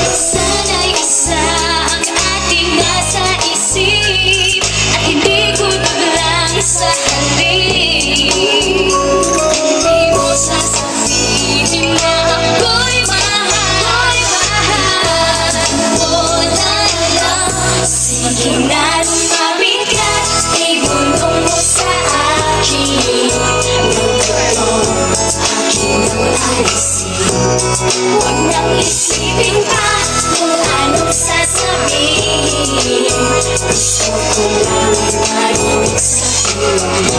Sana'y isa ang ating nasa isip at hindi kutob lang sa halip. Di mo sasabihin na ako'y mahal mo na lang. Sige na lumapit ka, ibulong mo sa akin huwag nang isipin pa kung anong sasabihin. Gusto ko lang marinig sa'yo,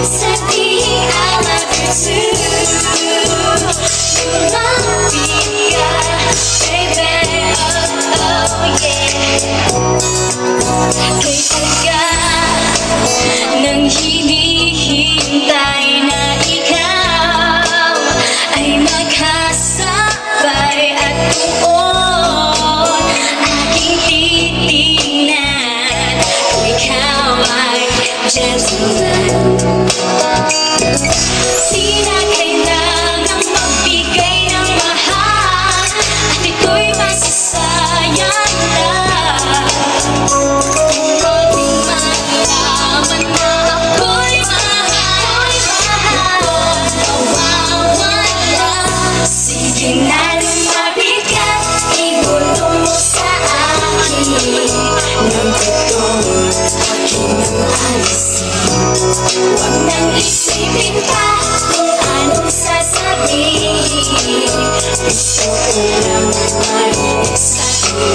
sabihin I love you too. Lumapit ka, baby, oh yeah. Kay tagal nang hinihintay na ikaw ay maghasabay at tuon aking titingnan kung ikaw ay gentleman. Di na kailangang magbigay ng mahal at ito'y masasayang lang. Konting malaman na ako'y mahal, mawawala. Sige na lumapit ka, ibulong mo sa akin ng totoong aking nang alisin. Huwag nang isipin pa kung anong sasabihin. Gusto ko lang marinig sa'yo.